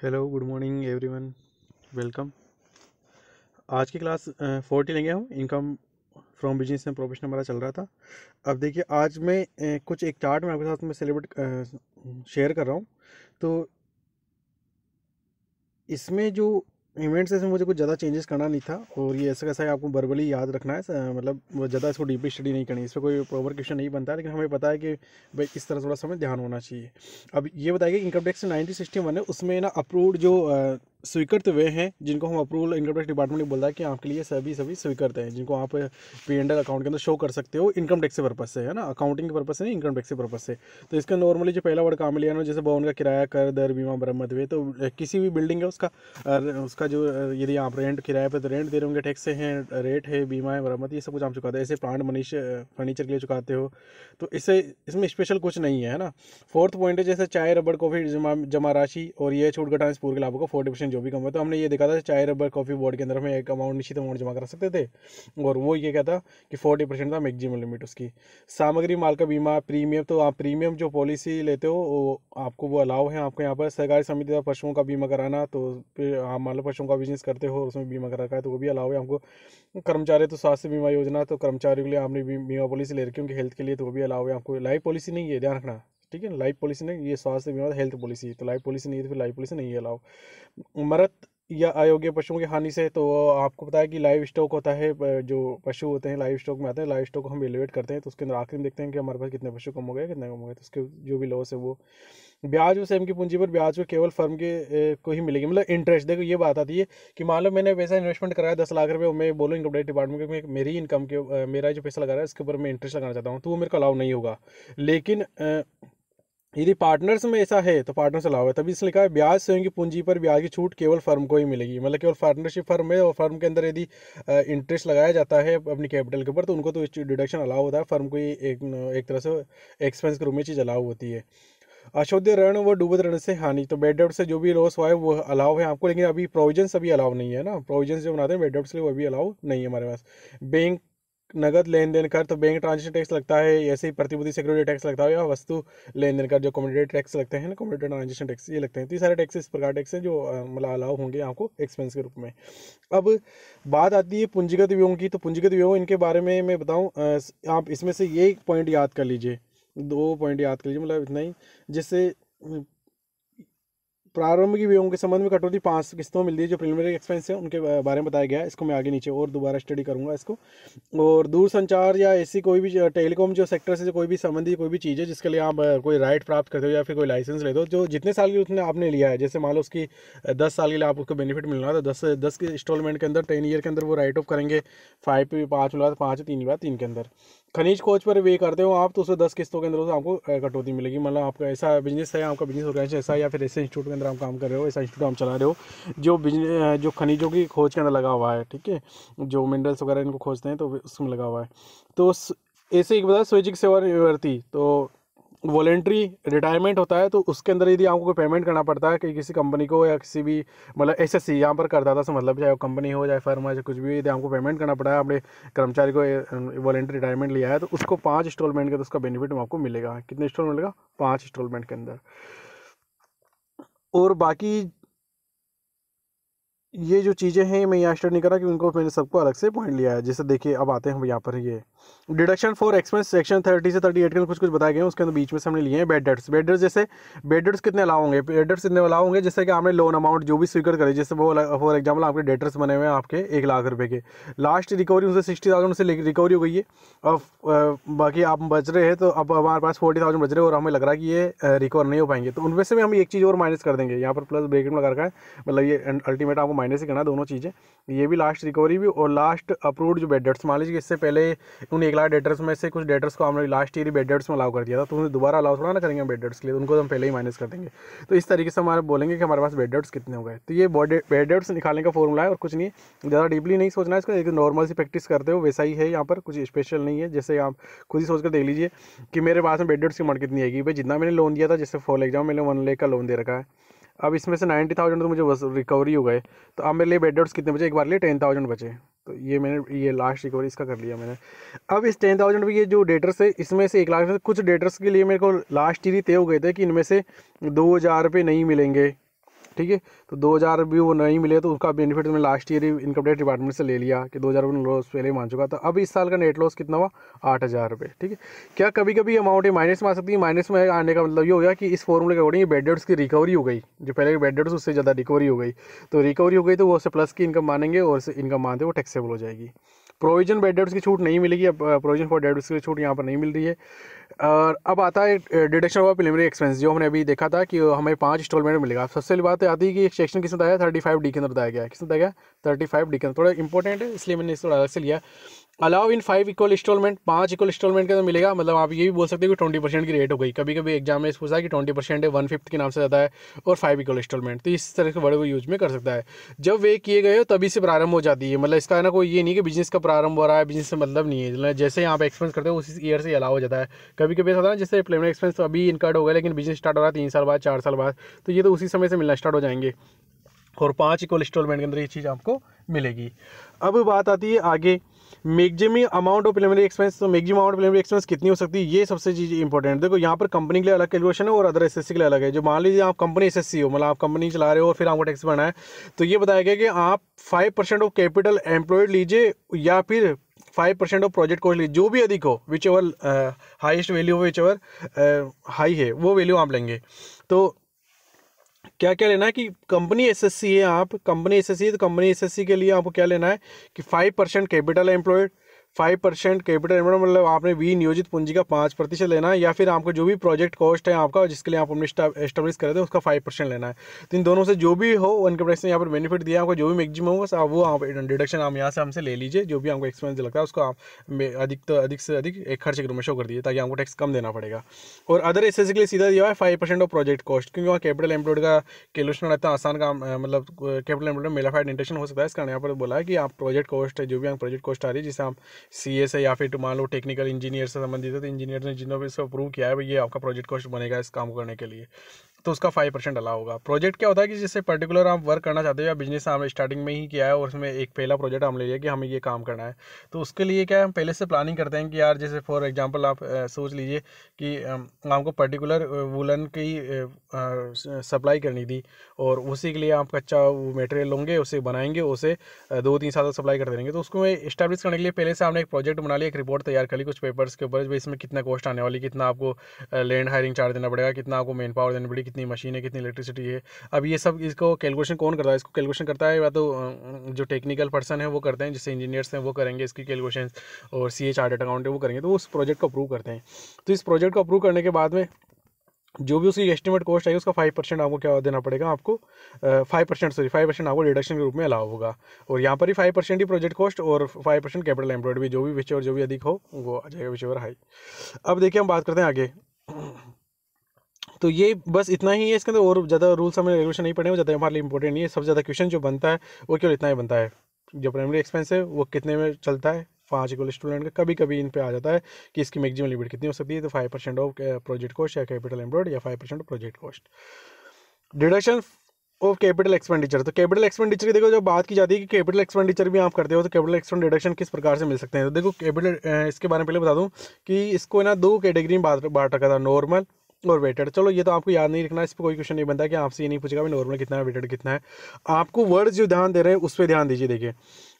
Hello good morning everyone, welcome. आज की class 40 लेंगे हम। Income from business and profession हमारा चल रहा था। अब देखिए, आज मैं कुछ एक चार्ट में आपके साथ में सेलिब्रेट शेयर कर रहा हूँ। तो इसमें जो इवेंट्स है, इसमें मुझे कुछ ज़्यादा चेंजेस करना नहीं था, और ये ऐसा कैसा है आपको वर्बली याद रखना है। मतलब वो ज़्यादा इसको डीपली स्टडी नहीं करनी, इस पर कोई प्रॉपर क्वेश्चन नहीं बनता है, लेकिन हमें पता है कि भाई इस तरह थोड़ा समय ध्यान होना चाहिए। अब ये बताइए, इनकम टैक्स 1961 है, उसमें ना अप्रूव्ड जो स्वीकृत वे हैं, जिनको हम अप्रूवल इनकम टैक्स डिपार्टमेंट ने बोला है कि आपके लिए सभी स्वीकृत हैं, जिनको आप P&L अकाउंट के अंदर शो कर सकते हो इनकम टैक्स के पर्पज से, है ना, अकाउंटिंग के पर्पज से नहीं, इनकम टैक्स के पर्पज से। तो इसका नॉर्मली जो पहला वर्ड काम लिया ना, जैसे भवन का किराया, कर, दर, बीमा, मरम्मत वे, तो किसी भी बिल्डिंग है उसका जो यदि आप रेंट किराए पे तो रेंट दे रहे होंगे, टैक्स हैं, रेट है, बीमा है, मरम्मत, ये सब कुछ आप चुकाते हैं। ऐसे प्लांट मनीष फर्नीचर के लिए चुकाते हो, तो इसमें स्पेशल कुछ नहीं है ना। फोर्थ पॉइंट है, जैसे चाय, रबड़, कॉफ़ी जमा राशि, और ये छूट घटाने से पूर्व के लाभों का 40% जो भी कम है। तो हमने ये देखा था, चाय, रबड़, कॉफ़ी बोर्ड के अंदर हमें एक अमाउंट, निश्चित अमाउंट जमा करा सकते थे, और वो ये कहता कि 40% था मैक्सिमम लिमिट उसकी। सामग्री माल का बीमा, प्रीमियम, तो आप प्रीमियम जो पॉलिसी लेते हो वो आपको वो अलाउ है आपको यहाँ पर। सहकारी समिति का पशुओं का बीमा कराना, तो फिर आप मान लो पशुओं का बिजनेस करते हो, उसमें बीमा करा रखा है, तो वो भी अलाउ है आपको। कर्मचारी तो स्वास्थ्य बीमा योजना, तो कर्मचारियों के लिए आपने बीमा पॉलिसी ले रखी है उनकी हेल्थ के लिए, तो वो भी अलाउ है आपको। लाइफ पॉलिसी नहीं है, ध्यान रखना, ठीक है। लाइफ पॉलिसी नहीं, ये स्वास्थ्य बीमा हेल्थ पॉलिसी, तो लाइफ पॉलिसी नहीं है, तो फिर लाइफ पॉलिसी नहीं है अलाउ। मृत या अयोग्य पशुओं की हानि से, तो आपको पता है कि लाइव स्टॉक होता है, जो पशु होते हैं लाइव स्टॉक में आते हैं, लाइव स्टॉक को हम एलिवेट करते हैं, तो उसके अंदर आखिर में देखते हैं कि हमारे पास कितने पशु कम हो गए, कितने कम हो गए, तो उसके जो भी लॉस है वो। ब्याज और सेम की पूंजी पर ब्याज को केवल फर्म के को ही मिलेगी, मतलब इंटरेस्ट। देखो ये बात आती है कि मान लो मैंने पैसा इन्वेस्टमेंट कराया 10 लाख रुपये, और मैं बोलूँ इनकम टैक्स डिपार्टमेंट में मेरी इनकम के मेरा जो पैसा लगा रहा है इसके ऊपर मैं इंटरेस्ट लगाना चाहता हूँ, तो वो मेरे को अलाउ नहीं होगा। लेकिन यदि पार्टनर्स में ऐसा है तो पार्टनर्स अलाउ है। तभी इसलिए लिखा है, ब्याज स्वयं की पूंजी पर ब्याज की छूट केवल फर्म को ही मिलेगी, मतलब केवल पार्टनरशिप फर्म है, और फर्म के अंदर यदि इंटरेस्ट लगाया जाता है अपनी कैपिटल के ऊपर, तो उनको तो डिडक्शन अलाउ होता है, फर्म को ही एक तरह से एक्सपेंस के रूप में चीज़ अलाउ होती है। अशुद्ध ऋण व डूबत ऋण से हानि, तो बेड डेब्ट से जो भी लॉस हुआ है वो अलाउ है आपको, लेकिन अभी प्रोविजंस अभी अलाउ नहीं है ना। प्रोविजंस जो बनाते हैं बेड डेब्ट के लिए वो अभी अलाउ नहीं है हमारे पास। बैंक नगद लेन देन कर, तो बैंक ट्रांजेक्शन टैक्स लगता है, ऐसे ही प्रतिभूति सिक्योरिटी टैक्स लगता है, या वस्तु लेन देन कर जो कम्युनिटी टैक्स लगते हैं ना, कम्युनिटी ट्रांजेक्शन टैक्स, ये लगते हैं। तो ये सारे टैक्स इस प्रकार टैक्स हैं जो मतलब अलाउ होंगे आपको एक्सपेंस के रूप में। अब बात आती है पूंजीगत व्ययों की, तो पूंजीगत व्ययों इनके बारे में मैं बताऊं, आप इसमें से ये एक पॉइंट याद कर लीजिए, 2 पॉइंट याद कर लीजिए, मतलब इतना ही। जिससे प्रारंभिक व्ययों के संबंध में कटौती 5 किस्तों में मिलती है, जो प्रिलिमिनरी एक्सपेंस है उनके बारे में बताया गया है। इसको मैं आगे नीचे और दोबारा स्टडी करूंगा इसको। और दूरसंचार या ऐसी कोई भी टेलीकॉम जो सेक्टर से जो कोई भी संबंधी कोई भी चीज़ है जिसके लिए आप कोई राइट प्राप्त करते हो या फिर कोई लाइसेंस लेते हो, जो जितने साल की उसने आपने लिया है, जैसे मान लो उसकी 10 साल के लिए आप उसको बेनिफिट मिल रहा है, तो 10 के इंस्टॉलमेंट के अंदर 10 ईयर के अंदर वो राइट ऑफ करेंगे। 5 पे 5 मिला, 5 3 बार 3 के अंदर। खनिज खोज पर वे करते हो आप, तो उससे 10 किस्तों के अंदर उसे आपको कटौती मिलेगी। मतलब आपका ऐसा बिजनेस है, आपका बिजनेस ऑर्गेनाइजेशन ऐसा है, या फिर ऐसे इंस्टीट्यूट के अंदर आप काम कर रहे हो, ऐसा इंस्टीट्यूट आप चला रहे हो जो बिजनेस जो खनिजों की खोज के अंदर लगा हुआ है, ठीक है, जो मिनरल्स वगैरह इनको खोजते हैं, तो उसमें लगा हुआ है। तो ऐसे एक बता स्वैच्छिक सेवानिवृत्ति, तो वॉलेंट्री रिटायरमेंट होता है, तो उसके अंदर यदि आपको कोई पेमेंट करना पड़ता है कि किसी कंपनी को या किसी भी मतलब एसएससी यहाँ पर करदाता से मतलब, चाहे वो कंपनी हो चाहे फर्म हो चाहे कुछ भी, यदि आपको पेमेंट करना पड़ा है, आपने कर्मचारी को वॉलेंट्री रिटायरमेंट लिया है, तो उसको 5 इंस्टॉलमेंट के, तो उसका बेनिफिट आपको मिलेगा। कितने इंस्टॉलमेंट मिलेगा? 5 इंस्टॉलमेंट के अंदर। और बाकी ये जो चीज़ें हैं मैं यहाँ स्टार्ट नहीं करा कि उनको मैंने सबको अलग से पॉइंट लिया है। जैसे देखिए, अब आते हैं हम यहाँ पर, ये डिडक्शन फॉर एक्सपेंस सेक्शन 30 से 38 के अंदर कुछ बताए गए हैं, उसके अंदर बीच में से हमने लिए हैं बेड डेट्स। बेड डेट्स जैसे बेड डेट्स कितने अलाउ होंगे, बेड डेट्स कितने अलाउ होंगे, जैसे कि आपने लोन अमाउंट जो भी स्वीकृत करे, जैसे वो फॉर एग्जाम्पल आपके डेटर्स बने हुए हैं आपके 1 लाख रुपये के, लास्ट रिकवरी उनसे 60,000 से रिकवरी हो गई है, अब बाकी आप बच रहे हैं, तो अब हमारे पास 40,000 बच रहे हैं और हमें लग रहा है कि ये रिकवर नहीं हो पाएंगे, तो उनमें से भी हम एक चीज़ और माइनस कर देंगे, यहाँ पर प्लस ब्रैकेट में लगा रखा है, मतलब ये अल्टीमेट आपको माइनस ही करना है दोनों चीज़ें। ये भी लास्ट रिकवरी भी, और लास्ट अप्रूव्ड जो बेड डेट्स, मान लीजिए इससे पहले उन 1 लाख डेटर्स में से कुछ डेटर्स को हमने लास्ट ईयर बेड डेट्स में अलाउ कर दिया था, तो उन्हें दोबारा अलाउ थोड़ा ना करेंगे बेड डेट्स के लिए, उनको हम पहले ही माइनस कर देंगे। तो इस तरीके से हमारे बोलेंगे कि हमारे पास बेड डेट्स कितने हो गए। तो ये बेड डेट्स निकालने का फॉर्मूला है और कुछ नहीं है, ज़्यादा डीपली नहीं सोचना है इसका, एक नॉर्मल सी प्रैक्टिस करते हो वैसा ही है, यहाँ पर कुछ स्पेशल नहीं है। जैसे आप खुद ही सोच कर देख लीजिए कि मेरे पास में बेड डेट्स की अमाउंट कितनी आएगी, भाई जितना मैंने लोन दिया था, जैसे फॉर एग्जाम्पल मैंने 1 लाख का लोन दे रखा है, अब इसमें से 90,000 तो मुझे बस रिकवरी हो गए, तो अब मेरे लिए बेड डेट्स कितने बचे, एक बार लिए 10,000 बचे, तो ये मैंने ये लास्ट रिकवरी इसका कर लिया मैंने। अब इस 10,000 में ये जो डेटर्स है, इसमें से 1 लाख में कुछ डेटर्स के लिए मेरे को लास्ट ईयर ही तय हो गए थे कि इनमें से 2,000 रुपये नहीं मिलेंगे, ठीक है। तो 2000 भी वो नहीं मिले तो उसका बेनिफिट मैंने लास्ट ईयर ही इनकम टैक्स डिपार्टमेंट से ले लिया कि 2000 रुपये लॉस पहले ही मान चुका था। अब इस साल का नेट लॉस कितना हुआ, 8000 रुपये। ठीक है, क्या कभी कभी अमाउंट माइनस में आ सकती है? माइनस में आने का मतलब ये हो गया कि इस फॉर्मूले के अकॉर्डिंग बैड डेट्स की रिकवरी हो गई, जो पहले बैड डेट्स उससे ज़्यादा रिकवरी हो गई, तो रिकवरी हो गई तो वो उससे प्लस की इनकम मानेंगे और इनकम मानते वो टैक्सेबल हो जाएगी। प्रोविजन बैड डेट्स की छूट नहीं मिलेगी, अब प्रोविजन फॉर डेट्स की छूट यहाँ पर नहीं मिल रही है। और अब आता है डिडक्शन ऑफ प्रिलिमिनरी एक्सपेंस, जो हमने अभी देखा था कि हमें 5 इंस्टॉलमेंट मिलेगा। सबसे पहली बात आती है कि सेक्शन किसने बताया, 35D के अंदर बताया गया है। किसने बताया गया, 35D के अंदर। थोड़ा इंपॉर्टेंट है इसलिए मैंने इसको अलग से लिया। Allow in 5 equal instalment, 5 equal instalment के अंदर मिलेगा। मतलब आप ये भी बोल सकते हो कि 20% की रेट हो गई। कभी कभी एग्जाम में पूछा है कि 20% है, 1/5 के नाम से ज़्यादा है और 5 इक्वल इंस्टॉलमेंट, तो इस तरह के वर्ड वो यूज में कर सकता है। जब वे किए गए हो तभी से प्रारंभ हो जाती है। मतलब इसका है ना कोई ये नहीं कि बिजनेस का प्रारंभ हो रहा है, बिजनेस से मतलब नहीं है। जैसे यहाँ पे एक्सपेंस करते हो उसी ईयर से अलाउ हो जाता है। कभी कभी ऐसा होता है जैसे प्रिलिमिनरी एक्सपेंस तो अभी इनकर्ड हो गया लेकिन बिजनेस स्टार्ट हो रहा है 3 साल बाद, 4 साल बाद, तो ये तो उसी समय से मिलना स्टार्ट हो जाएंगे और 5 इक्वल इंस्टॉलमेंट के अंदर ये चीज़ आपको मिलेगी। अब बात आती है आगे maximum amount of preliminary expense. तो मैक्सिमम अमाउंट प्रिलिमिनरी एक्सपेंस कितनी हो सकती है, ये सबसे चीज़ इंपॉर्टेंट। देखो यहाँ पर कंपनी के लिए अलग कैलकुलेशन है और अदर एसएससी के लिए अलग है। जो मान लीजिए आप कंपनी एसएससी हो, मतलब आप कंपनी चला रहे हो और फिर आपको टैक्स भरना है, तो ये बताया गया कि आप 5% ऑफ कैपिटल एम्प्लॉयड लीजिए या फिर 5% ऑफ प्रोजेक्ट कॉस्ट लीजिए, जो भी अधिक हो, विच एवर हाइस्ट वैल्यू हो, विच एवर हाई है वो वैल्यू आप लेंगे। तो क्या क्या लेना है कि कंपनी एसएससी है, आप कंपनी एसएससी है तो कंपनी एसएससी के लिए आपको क्या लेना है कि 5% कैपिटल एम्प्लॉयड, 5% कैपिटल एम्प्लॉयड मतलब आपने विनियोजित पूंजी का 5% लेना है, या फिर आपको जो भी प्रोजेक्ट कॉस्ट है आपका जिसके लिए आप अपने एस्टेब्लिश कर रहे थे उसका 5% लेना है। तो इन दोनों से जो भी हो इनकम टैक्स ने यहाँ पर बेनिफिट दिया आपको, जो भी मैक्सिमम हो बस आप वो आप डिडक्शन आप यहाँ से हमसे ले लीजिए। जो भी आपको एक्सपेंस लगता है उसको आप अधिक से अधिक एक खर्च के रूप में शो कर दीजिए ताकि आपको टैक्स कम देना पड़ेगा। और अदर एसएससी के लिए सीधा दिया है 5% ऑफ प्रोजेक्ट कॉस्ट, क्योंकि वहाँ कैपिटल एम्प्लॉयड का कैलकुलेशन रहता है आसान काम, मतलब कैपिटल एम्प्लॉयड में मेलाफाइड इंटेंशन हो सकता है। इस कारण यहाँ पर बोला है कि आप प्रोजेक्ट कॉस्ट है, जो भी आप प्रोजेक्ट कॉस्ट आ रही है जिसे आप सीए से या फिर मान लो टेक्निकल इंजीनियर से संबंधित है, तो इंजीनियर ने जिन्होंने इसको अप्रूव किया है भाई ये आपका प्रोजेक्ट कॉस्ट बनेगा इस काम करने के लिए, तो उसका 5% अलाउ होगा। प्रोजेक्ट क्या होता है कि जिससे पर्टिकुलर आप वर्क करना चाहते हो या बिजनेस हमने स्टार्टिंग में ही किया है और उसमें एक पहला प्रोजेक्ट हम ले लिया कि हमें ये काम करना है, तो उसके लिए क्या है हम पहले से प्लानिंग करते हैं कि यार जैसे फॉर एग्जांपल आप सोच लीजिए कि आपको पर्टिकुलर वुलन की सप्लाई करनी थी और उसी के लिए आप कच्चा वो मटेरियल लोगे, उसे बनाएंगे, उसे 2-3 साल तक सप्लाई करते रहेंगे। तो उसको इस्टेब्लिश करने के लिए पहले से आपने एक प्रोजेक्ट बना लिया, एक रिपोर्ट तैयार कर ली कुछ पेपर्स के ऊपर, इसमें कितना कॉस्ट आने वाली, कितना आपको लैंड हायरिंग चार्ज देना पड़ेगा, कितना आपको मैन पावर देनी पड़ेगी, कितनी मशीन है, कितनी इलेक्ट्रिसिटी है। अब ये सब इसको कैलकुलेशन कौन करता है, इसको कैलकुलेशन करता है या तो जो टेक्निकल पर्सन है वो करते हैं, जैसे इंजीनियर्स हैं वो करेंगे इसकी कैलकुलेशन, और सीए चार्टर्ड अकाउंटेंट वो करेंगे, तो उस प्रोजेक्ट को अप्रूव करते हैं। तो इस प्रोजेक्ट को अप्रूव करने के बाद में जो भी उसकी एस्टिमेट कॉस्ट आएगी उसका 5% आपको क्या देना पड़ेगा, आपको 5% आपको डिडक्शन के रूप में अलाउ होगा। और यहाँ पर ही 5% ही प्रोजेक्ट कॉस्ट और 5% कैपिटल एम्प्लॉयड भी, जो भी विच और जो भी अधिक हो वो आ जाएगा, विच ओवर हाई। अब देखिए हम बात करते हैं आगे। तो ये बस इतना ही है, इसके अंदर और ज़्यादा रूल्स हमें रेगुलेशन नहीं पड़े, वो ज़्यादा हमारे लिए इंपॉर्टेंट नहीं है। सबसे ज़्यादा क्वेश्चन जो बनता है वो केवल इतना ही बनता है, जो प्राइमरी एक्सपेंस है वो कितने में चलता है, 5 इक्वल स्टूडेंट का। कभी कभी इन पे आ जाता है कि इसकी मैक्सिमम लिमिट कितनी हो सकती है, तो 5% ऑफ प्रोजेक्ट कॉस्ट या कैपिटल एम्प्लॉयड या 5% of project cost. Deduction of capital expenditure. तो कैपिटल एक्सपेंडिचर की देखो जब बात की जाती है कि कैपिटल एक्सपेंडिचर भी आप करते हो तो कैपिटल एक्सपेंडिचर डिडक्शन किस प्रकार से मिल सकते हैं। तो देखो कैपिटल इसके बारे में पहले बता दूं कि इसको ना 2 कैटेगरी में बांट रखा था, नॉर्मल और वेटेड। चलो ये तो आपको याद नहीं रखना, इस पर कोई क्वेश्चन नहीं बनता कि आपसे ये नहीं पूछेगा नॉर्मल कितना है, वेटेड कितना है। आपको वर्ड जो ध्यान दे रहे हैं उस पर ध्यान दीजिए। देखिए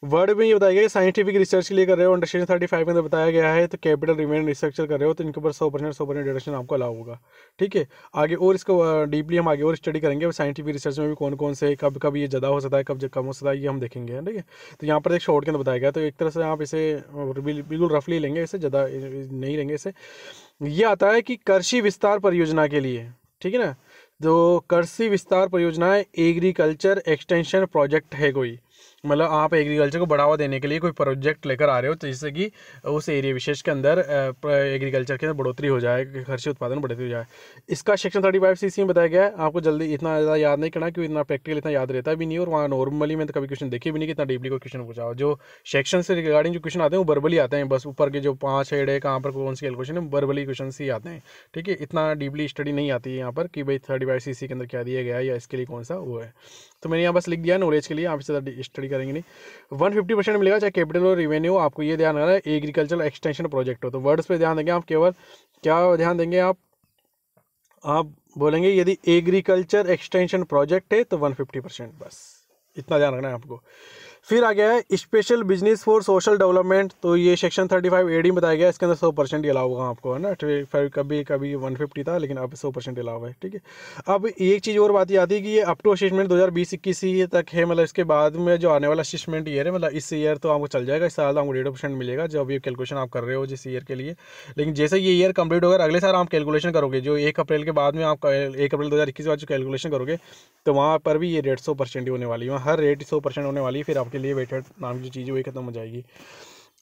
वर्ड में ये बताया गया है साइंटिफिक रिसर्च के लिए कर रहे हो, अंडर सेक्शन 35 के अंदर बताया गया है, तो कैपिटल रिमेन रिसर्च कर रहे हो तो इनके ऊपर 100% डिडक्शन आपको अलाउ होगा। ठीक है, आगे और इसको डीपली हम आगे और स्टडी करेंगे साइंटिफिक रिसर्च में भी कौन कौन से कब कब ये ज़्यादा हो सकता है, कब कम हो सकता है, ये हम देखेंगे। ठीक है, तो यहाँ पर एक शॉर्ट के अंदर बताया गया, तो एक तरह से आप इसे बिल्कुल रफली लेंगे, इसे ज़्यादा नहीं लेंगे इसे। ये आता है कि कृषि विस्तार परियोजना के लिए, ठीक है ना, जो कृषि विस्तार परियोजना है एग्रीकल्चर एक्सटेंशन प्रोजेक्ट है कोई, मतलब आप एग्रीकल्चर को बढ़ावा देने के लिए कोई प्रोजेक्ट लेकर आ रहे हो तो जिससे कि उस एरिया विशेष के अंदर एग्रीकल्चर के अंदर बढ़ोतरी हो जाए, कृषि उत्पादन बढ़ोतरी हो जाए। इसका सेक्शन 35 CC में बताया गया है। आपको जल्दी इतना ज़्यादा याद नहीं करना क्योंकि इतना प्रैक्टिकल इतना याद रहता भी नहीं, और वहाँ नॉर्मली में तो कभी क्वेश्चन देखे भी नहीं कि इतना डीपली कोई क्वेश्चन पूछा हो। जो सेक्शन से रिगार्डिंग जो क्वेश्चन आते हैं वो वर्बली आते हैं, बस ऊपर के जो 5 हेड है कहाँ पर कौन सी कैलकुलेशन है वर्बली क्वेश्चन ही आते हैं। ठीक है, इतना डीपली स्टडी नहीं आती है यहाँ पर कि भाई 35 CC के अंदर क्या दिया गया है या इसके लिए कौन सा वो है। तो मैंने यहाँ बस लिख दिया नॉलेज के लिए, आप इससे स्टडी करेंगे नहीं। 150% मिलेगा चाहे कैपिटल और रिवेन्यू, आपको ये ध्यान रखना है एग्रीकल्चर एक्सटेंशन प्रोजेक्ट हो। तो वर्ड्स पे ध्यान देंगे आप, केवल क्या ध्यान देंगे आप, आप बोलेंगे यदि एग्रीकल्चर एक्सटेंशन प्रोजेक्ट है तो 150%, बस इतना ध्यान रखना है आपको। फिर आ गया है special business for social development, तो ये सेक्शन 35A बताया गया है, इसके अंदर 100% ही अलाउ होगा आपको, है ना। फिर कभी कभी 150 था लेकिन अब 100% अलाउ है, ठीक है। अब एक चीज़ और बात ये आती है कि ये अप टू असेसमेंट 2020-21 ही तक है, मतलब इसके बाद में जो आने वाला असेसमेंट ईयर है, मतलब इस ईयर तो आपको चल जाएगा, इस साल आपको 1.5% मिलेगा जब ये कैलकुलेशन आप कर रहे हो जिस ईयर के लिए। लेकिन जैसे ये ईयर कंप्लीट होगा अगले साल आप कैलकुलेशन करोगे, जो 1 अप्रैल के बाद में आप 1 अप्रैल 2021 के बाद जो कैलकुलेशन करोगे, तो वहाँ पर भी ये रेट 100% ही होने वाली है, वहाँ हर रेट 100% होने वाली है। फिर आपके लिए वेटेड नाम की जो चीज़ है वही खत्म हो जाएगी।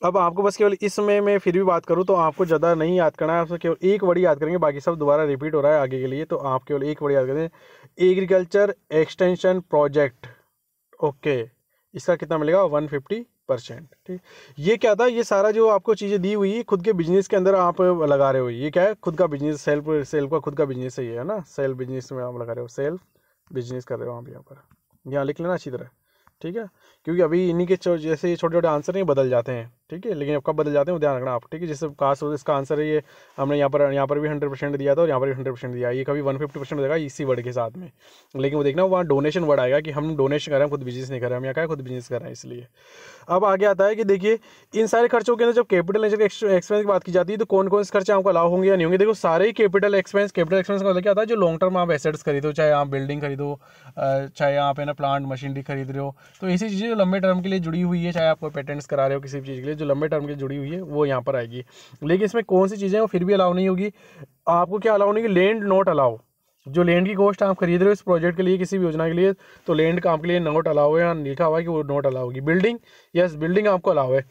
अब आपको बस केवल इसमें मैं फिर भी बात करूँ तो आपको ज़्यादा नहीं याद करना है, आपको केवल एक वर्ड याद करेंगे, बाकी सब दोबारा रिपीट हो रहा है आगे के लिए, तो आप केवल एक वर्ड याद करें, एग्रीकल्चर एक्सटेंशन प्रोजेक्ट। ओके, इसका कितना मिलेगा? 150%, ठीक। ये क्या था? ये सारा जो आपको चीज़ें दी हुई है खुद के बिजनेस के अंदर आप लगा रहे हो, ये क्या है? खुद का बिजनेस, सेल्फ का खुद का बिजनेस है ये, है ना। सेल्फ बिजनेस में आप लगा रहे हो, सेल्फ बिजनेस कर रहे हो आप यहाँ पर, यहाँ लिख लेना अच्छी तरह, ठीक है। क्योंकि अभी इन्हीं के जैसे ये छोटे छोटे आंसर नहीं बदल जाते हैं, ठीक है, लेकिन कब बदल जाते हैं वो ध्यान रखना आप, ठीक है। जैसे कास्ट इसका आंसर है ये, हमने यहाँ पर भी 100% दिया था और यहाँ पर भी 100% दिया, ये कभी 150% देगा इसी वर्ड के साथ में, लेकिन वो देखना वहाँ डोनेशन वर्ड आएगा कि हम डोनेशन कर रहे हैं, खुद बिजनेस नहीं कर रहे हैं, हम यहाँ क्या खुद बिजनेस कर रहे हैं, इसलिए। अब आगे आता है कि देखिए इन सारे खर्चों के अंदर जब कैपिटल एक्सपेंस की बात की जाती है तो कौन कौन से खर्चे आपको अलाउ होंगे या नहीं होंगे। देखो सारे ही कैपिटल एक्सपेंस का मतलब क्या आता है? जो लॉन्ग टर्म आप एसेट्स खरीदो, चाहे आप बिल्डिंग खरीदो, चाहे आप है ना प्लांट मशीनरी खरीद रहे हो, तो ऐसी चीज़ें जो लंबे टर्म के लिए जुड़ी हुई है, चाहे आप कोई पेटेंट्स करा रहे हो किसी भी चीज़ के लिए जो लंबे टर्म के लिए जुड़ी हुई है, वो यहाँ पर आएगी। लेकिन इसमें कौन सी चीज़ें वो फिर भी अलाउ नहीं होगी आपको? क्या अलाउ नहीं होगी? Land not allow. जो लैंड की कॉस्ट आप खरीद रहे हो इस प्रोजेक्ट के लिए, किसी भी योजना के लिए, तो लैंड का आपके लिए नोट अलाउ है, यहाँ लिखा हुआ है कि वो नोट अलाउ होगी। बिल्डिंग, यस बिल्डिंग आपको अलाउ है।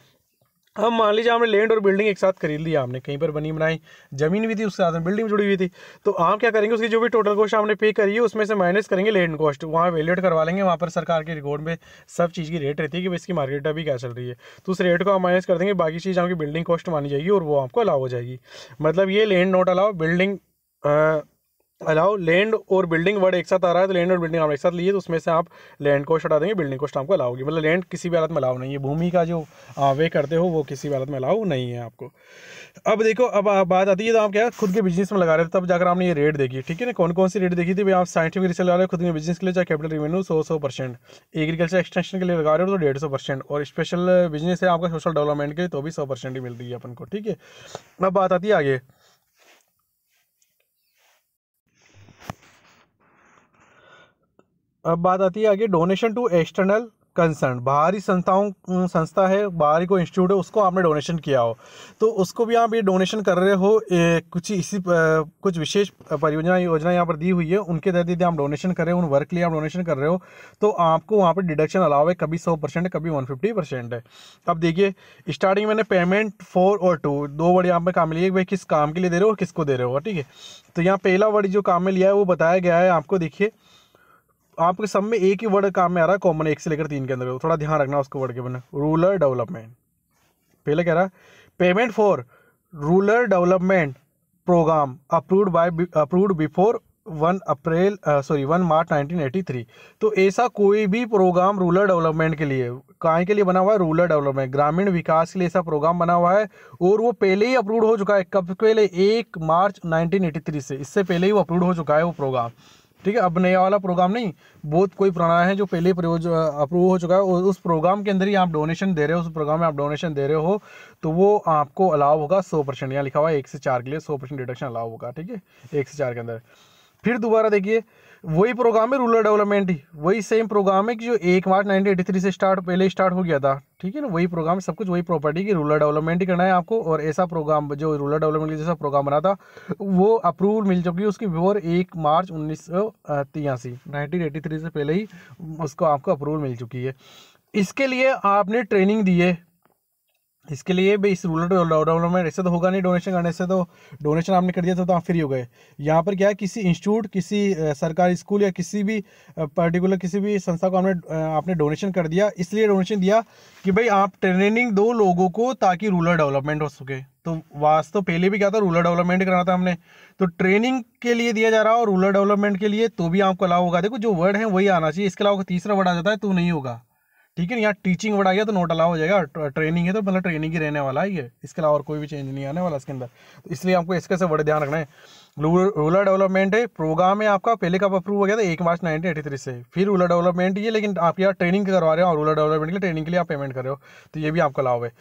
हम मान लीजिए आपने लैंड और बिल्डिंग एक साथ खरीद लिया, आपने कहीं पर बनी बनाई ज़मीन भी थी, उसके साथ में बिल्डिंग जुड़ी हुई थी, तो आप क्या करेंगे? उसकी जो भी टोटल कॉस्ट आपने पे करी है उसमें से माइनस करेंगे लैंड कॉस्ट, वहाँ वैल्यूएट करवा लेंगे, वहाँ पर सरकार के रिकॉर्ड में सब चीज़ की रेट रहती है कि भाई इसकी मार्केट अभी क्या चल रही है, तो उस रेट को आप माइनस कर देंगे, बाकी चीज़ आपकी बिल्डिंग कॉस्ट मानी जाएगी और वो आपको अलाउ हो जाएगी। मतलब ये land not allow, building allow. Land और बिल्डिंग वर्ड एक साथ आ रहा है, तो लैंड और बिल्डिंग आप एक साथ लिए तो उसमें से आप लैंड कॉस्ट हटा देंगे, बिल्डिंग कॉस्ट आपको अलाउ होगी। मतलब लैंड किसी भी हालत में अलाउ नहीं है, भूमि का जो वे करते हो वो किसी भी हालत में अलाउ नहीं है आपको। अब देखो, अब बात आती है तो आप क्या खुद के बिजनेस में लगा रहे थे, तब जाकर आपने ये रेट देखी, ठीक है ना। कौन कौन सी रेट देखी थी भाई? आप साइंटिफिक रिसर्च लगा रहे हो खुद के बिजनेस के लिए, चाहे कैपिटल रेवेन्यू 100%, एग्रीकल्चर एक्सटेंशन के लिए लगा रहे हो तो 150%, और स्पेशल बिजनेस है आपका सोशल डेवलपमेंट के लिए तो भी 100% ही मिल रही है अपन को, ठीक है। अब बात आती है आगे, अब बात आती है आगे डोनेशन टू एक्सटर्नल कंसर्न। बाहरी संस्था है, बाहरी कोई इंस्टीट्यूट है, उसको आपने डोनेशन किया हो तो उसको भी आप ये डोनेशन कर रहे हो, कुछ विशेष परियोजना योजना यहाँ पर दी हुई है, उनके तहत यदि आप डोनेशन कर रहे हो, उन वर्क के लिए आप डोनेशन कर रहे हो, तो आपको वहाँ पर डिडक्शन अलाउ है, कभी 100% है, कभी 150% है। अब देखिए स्टार्टिंग मैंने पेमेंट फॉर और टू, दो वर्ड यहाँ पर काम लिए, भाई किस काम के लिए दे रहे हो, किसको दे रहे हो, ठीक है। तो यहाँ पहला वर्ड जो काम में लिया है वो बताया गया है आपको, देखिए आपके सब में एक ही वर्ड काम में आ रहा है कॉमन, 1 से लेकर 3 के अंदर, थोड़ा ध्यान रखना उसको वर्ड के बने। रूरल डेवलपमेंट, पहले कह रहा है payment for rural development programme approved before 1 March 1983। तो ऐसा कोई भी प्रोग्राम रूरल डेवलपमेंट के लिए, कहाँ के लिए बना हुआ है? रूरल डेवलपमेंट, ग्रामीण विकास के लिए ऐसा प्रोग्राम बना हुआ है और वो पहले ही अप्रूव हो चुका है। कब पहले? 1 मार्च 1983 से, इससे पहले ही वो अप्रूव हो चुका है वो प्रोग्राम, ठीक है। अब नया वाला प्रोग्राम नहीं, बहुत कोई पुराना है जो पहले अप्रूव हो चुका है, और उस प्रोग्राम के अंदर ही आप डोनेशन दे रहे हो, उस प्रोग्राम में आप डोनेशन दे रहे हो तो वो आपको अलाउ होगा 100%। यहाँ लिखा हुआ है 1 से 4 के लिए 100% डिडक्शन अलाउ होगा, ठीक है, 1 से 4 के अंदर। फिर दोबारा देखिए वही प्रोग्राम है रूरल डेवलपमेंट ही, वही सेम प्रोग्राम है कि जो 1 मार्च 1983 से पहले स्टार्ट हो गया था, ठीक है ना। वही प्रोग्राम, सब कुछ वही प्रॉपर्टी की रूरल डेवलपमेंट ही करना है आपको, और ऐसा प्रोग्राम जो रूरल डेवलपमेंट के जैसा प्रोग्राम बना था वो अप्रूवल मिल चुकी है उसकी बिफोर 1 मार्च 1983 से पहले ही उसको आपको अप्रूवल मिल चुकी है। इसके लिए आपने ट्रेनिंग दी है, इसके लिए भाई इस रूरल डेवलपमेंट ऐसे तो होगा नहीं, डोनेशन करने से तो डोनेशन आपने कर दिया था तो आप फ्री हो गए। यहाँ पर क्या है, किसी इंस्टीट्यूट, किसी सरकारी स्कूल या किसी भी पर्टिकुलर किसी भी संस्था को आपने डोनेशन कर दिया, इसलिए डोनेशन दिया कि भाई आप ट्रेनिंग दो लोगों को ताकि रूरल डेवलपमेंट हो सके। तो वास्तव पहले भी क्या था, रूरल डेवलपमेंट कराना था हमने, तो ट्रेनिंग के लिए दिया जा रहा है और रूरल डेवलपमेंट के लिए तो भी आपको अलाउ होगा। देखो जो वर्ड है वही आना चाहिए, इसके अलावा तीसरा वर्ड आ जाता है तो नहीं होगा, ठीक है। यहाँ टीचिंग वर्ड आ गया तो नोट अलाउ हो जाएगा, ट्रेनिंग है तो मतलब ट्रेनिंग ही रहने वाला है ये, इसके अलावा और कोई भी चेंज नहीं आने वाला इसके अंदर। तो इसलिए आपको इसका से वर्ड ध्यान रखना है। रूरल डेवलपमेंट है, प्रोग्राम है आपका, पहले कब अप्रूव हो गया था 1 मार्च 1983 से, फिर रूरल डेवलपमेंट ये, लेकिन आप यहाँ ट्रेनिंग करवा रहे हो और रूरल डेवलपमेंट के लिए ट्रेनिंग के लिए आप पेमेंट कर रहे हो, तो ये भी आपका लाभ है।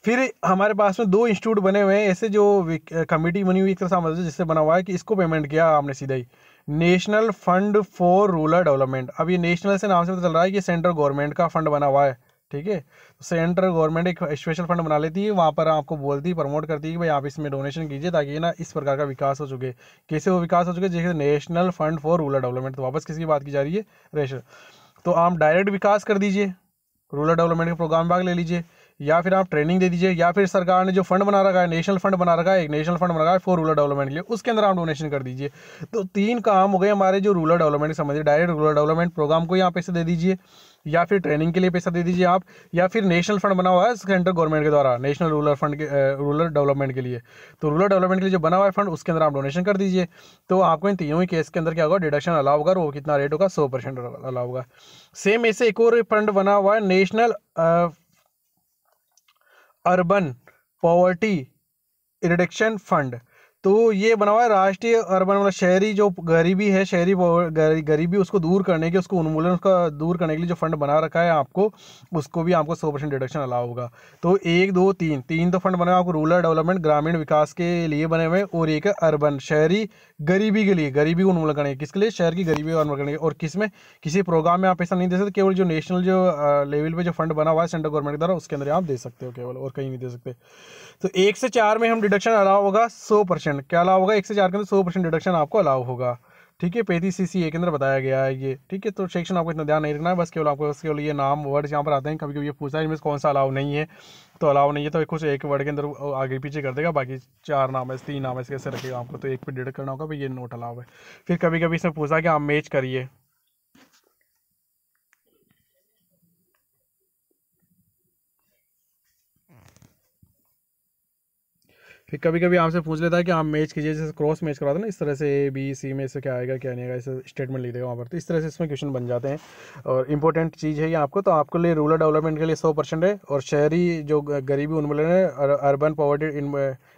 फिर हमारे पास में 2 इंस्टीट्यूट बने हुए हैं ऐसे, जो कमेटी बनी हुई एक तरह से समझ लो, जिससे बना हुआ है कि इसको पेमेंट किया आपने सीधा ही, national fund for rural development. अब ये नेशनल से नाम से पता चल रहा है कि सेंट्रल गवर्नमेंट का फंड बना हुआ है, ठीक है। तो सेंट्रल गवर्नमेंट एक स्पेशल फंड बना लेती है, वहाँ पर आपको बोलती है, प्रमोट करती है कि भाई आप इसमें डोनेशन कीजिए ताकि ना इस प्रकार का विकास हो चुके। कैसे वो विकास हो चुके, जैसे national fund for rural development. तो वापस किसकी बात की जा रही है, रेशनल। तो आप डायरेक्ट विकास कर दीजिए, रूरल डेवलपमेंट के प्रोग्राम भाग ले लीजिए, या फिर आप ट्रेनिंग दे दीजिए, या फिर सरकार ने जो फंड बना रखा है, नेशनल फंड बना रखा है, एक नेशनल फंड बना रखा है फॉर रूरल डेवलपमेंट के लिए, उसके अंदर आप डोनेशन कर दीजिए। तो 3 काम हो गए हमारे जो रूरल डेवलपमेंट से संबंधित। डायरेक्ट रूरल डेवलपमेंट प्रोग्राम को यहाँ पैसे दे दीजिए, या फिर ट्रेनिंग के लिए पैसा दे दीजिए आप, या फिर नेशनल फंड बना हुआ है सेंट्रल गवर्नमेंट के द्वारा नेशनल रूरल फंड के रूरल डेवलपमेंट के लिए। तो रूरल डेवलपमेंट के लिए जो बना हुआ है फंड, उसके अंदर आप डोनेशन कर दीजिए। तो आपको इन तीनों ही केस के अंदर क्या होगा, डिडक्शन अलाउ होगा, और वो कितना रेट होगा, 100% अलाउ होगा। सेम ऐसे एक और फंड बना हुआ है, national urban poverty reduction fund. तो ये बना हुआ है राष्ट्रीय अर्बन, मतलब शहरी जो गरीबी है, शहरी गरीबी उसको दूर करने के, उसको उन्मूलन उसका दूर करने के लिए जो फंड बना रखा है आपको, उसको भी आपको 100% डिडक्शन अलाउ होगा। तो 1 2 3 तो फंड बने हुए आपको रूरल डेवलपमेंट ग्रामीण विकास के लिए बने हुए, और एक है अर्बन शहरी गरीबी के लिए, गरीबी को उन्मूलन करने, किसके लिए, शहर की गरीबी को उन्मूलन करने। और किसमें, किसी प्रोग्राम में आप पैसा नहीं दे सकते, केवल जो नेशनल जो लेवल पे जो फंड बना हुआ है सेंट्रल गवर्नमेंट के द्वारा, उसके अंदर आप दे सकते हो केवल, और कहीं नहीं दे सकते। तो 1 से 4 में हम डिडक्शन अलाउ होगा 100%, क्या अलाउ होगा, 1 से 4 के अंदर 100% डिडक्शन आपको अलाउ होगा, ठीक है। 35CC के अंदर बताया गया है ये, ठीक है। तो सेक्शन आपको इतना ध्यान नहीं रखना है, बस केवल आपको केवल ये नाम वर्ड्स यहाँ पर आते हैं, कभी कभी ये पूछा है इनमें कौन सा अलाउ नहीं है, तो अलाउ नहीं है तो कुछ एक वर्ड के अंदर आगे पीछे कर देगा, बाकी 4 नाम है, 3 नाम है, कैसे रखेगा आपको, तो एक पे डिडक्ट करना होगा भाई, ये नोट अलाउ है। फिर कभी कभी इसमें पूछा कि आप मैच करिए, फिर कभी कभी आपसे पूछ लेता है कि आप मैच कीजिए, जैसे क्रॉस मैच करवाते हैं ना, इस तरह से A B C में से क्या आएगा क्या नहीं आएगा, ऐसे स्टेटमेंट लिख देगा वहाँ पर। तो इस तरह से इसमें क्वेश्चन बन जाते हैं, और इंपॉर्टेंट चीज़ है ये आपको। तो आपके लिए रूरल डेवलपमेंट के लिए 100% है, और शहरी जो गरीबी उन्मूलन है, अर्बन पॉवर्टी